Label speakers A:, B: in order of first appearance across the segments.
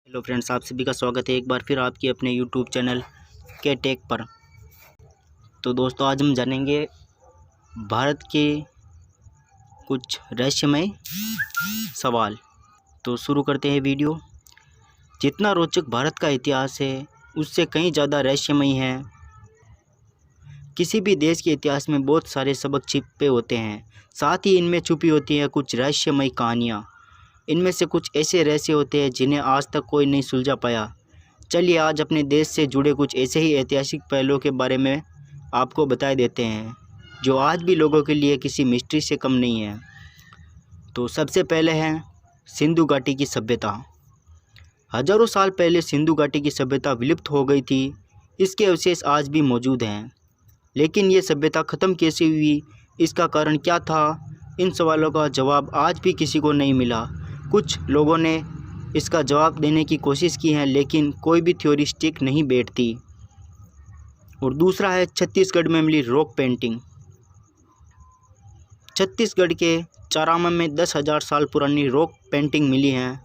A: Hello friends, आप सभी का स्वागत है एक बार फिर आपके अपने यूट्यूब चैनल के टेक पर। तो दोस्तों, आज हम जानेंगे भारत के कुछ रहस्यमय सवाल। तो शुरू करते हैं वीडियो। जितना रोचक भारत का इतिहास है, उससे कहीं ज़्यादा रहस्यमय है। किसी भी देश के इतिहास में बहुत सारे सबक छिपे होते हैं, साथ ही इनमें छुपी होती हैं कुछ रहस्यमय कहानियाँ। इनमें से कुछ ऐसे रहस्य होते हैं जिन्हें आज तक कोई नहीं सुलझा पाया। चलिए आज अपने देश से जुड़े कुछ ऐसे ही ऐतिहासिक पहलुओं के बारे में आपको बता देते हैं, जो आज भी लोगों के लिए किसी मिस्ट्री से कम नहीं है। तो सबसे पहले है सिंधु घाटी की सभ्यता। हजारों साल पहले सिंधु घाटी की सभ्यता विलुप्त हो गई थी। इसके अवशेष आज भी मौजूद हैं, लेकिन ये सभ्यता ख़त्म कैसे हुई, इसका कारण क्या था, इन सवालों का जवाब आज भी किसी को नहीं मिला। कुछ लोगों ने इसका जवाब देने की कोशिश की है, लेकिन कोई भी थ्योरी स्टिक नहीं बैठती। और दूसरा है छत्तीसगढ़ में मिली रॉक पेंटिंग। छत्तीसगढ़ के चारामा में 10,000 साल पुरानी रॉक पेंटिंग मिली हैं।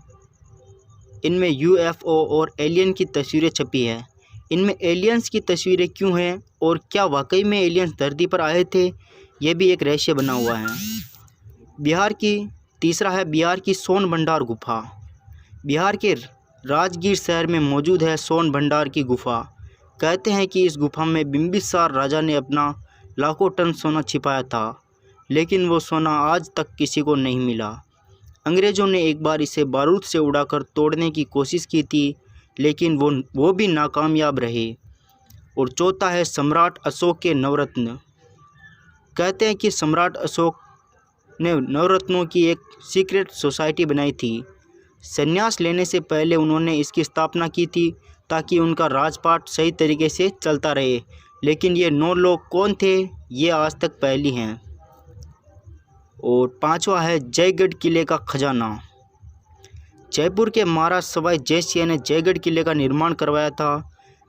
A: इनमें यूएफओ और एलियन की तस्वीरें छपी है। इनमें एलियंस की तस्वीरें क्यों हैं और क्या वाकई में एलियंस धरती पर आए थे, यह भी एक रहस्य बना हुआ है। तीसरा है बिहार की सोन भंडार गुफा। बिहार के राजगीर शहर में मौजूद है सोन भंडार की गुफा। कहते हैं कि इस गुफा में बिंबिसार राजा ने अपना लाखों टन सोना छिपाया था, लेकिन वो सोना आज तक किसी को नहीं मिला। अंग्रेज़ों ने एक बार इसे बारूद से उड़ाकर तोड़ने की कोशिश की थी, लेकिन वो भी नाकामयाब रहे। और चौथा है सम्राट अशोक के नवरत्न। कहते हैं कि सम्राट अशोक ने नवरत्नों की एक सीक्रेट सोसाइटी बनाई थी। संन्यास लेने से पहले उन्होंने इसकी स्थापना की थी ताकि उनका राजपाट सही तरीके से चलता रहे, लेकिन ये 9 लोग कौन थे, ये आज तक पहेली हैं। और पांचवा है जयगढ़ किले का खजाना। जयपुर के महाराज सवाई जयसिंह ने जयगढ़ किले का निर्माण करवाया था।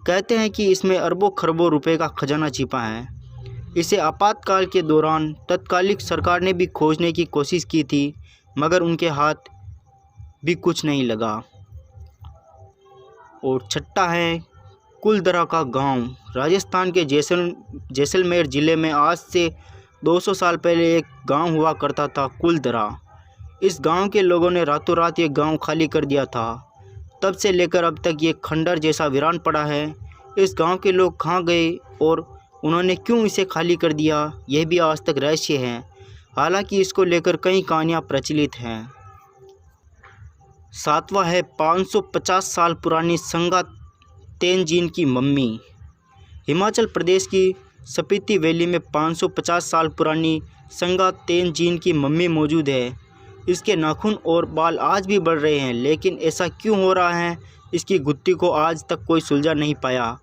A: कहते हैं कि इसमें अरबों खरबों रुपए का खजाना छिपा है। इसे आपातकाल के दौरान तत्कालिक सरकार ने भी खोजने की कोशिश की थी, मगर उनके हाथ भी कुछ नहीं लगा। और छठा है कुलधरा का गांव। राजस्थान के जैसलमेर ज़िले में आज से 200 साल पहले एक गांव हुआ करता था, कुलधरा। इस गांव के लोगों ने रातों रात ये गांव खाली कर दिया था। तब से लेकर अब तक ये खंडर जैसा वीरान पड़ा है। इस गांव के लोग कहाँ गए और उन्होंने क्यों इसे खाली कर दिया, यह भी आज तक रहस्य है। हालांकि इसको लेकर कई कहानियाँ प्रचलित हैं। सातवां है 550 साल पुरानी संगा तेंजिन की मम्मी। हिमाचल प्रदेश की स्पीति वैली में 550 साल पुरानी संगा तेंजिन की मम्मी मौजूद है। इसके नाखून और बाल आज भी बढ़ रहे हैं, लेकिन ऐसा क्यों हो रहा है, इसकी गुत्थी को आज तक कोई सुलझा नहीं पाया।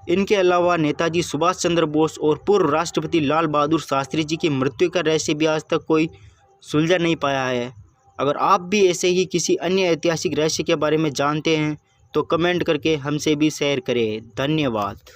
A: इनके अलावा नेताजी सुभाष चंद्र बोस और पूर्व राष्ट्रपति लाल बहादुर शास्त्री जी की मृत्यु का रहस्य भी आज तक कोई सुलझा नहीं पाया है। अगर आप भी ऐसे ही किसी अन्य ऐतिहासिक रहस्य के बारे में जानते हैं तो कमेंट करके हमसे भी शेयर करें। धन्यवाद।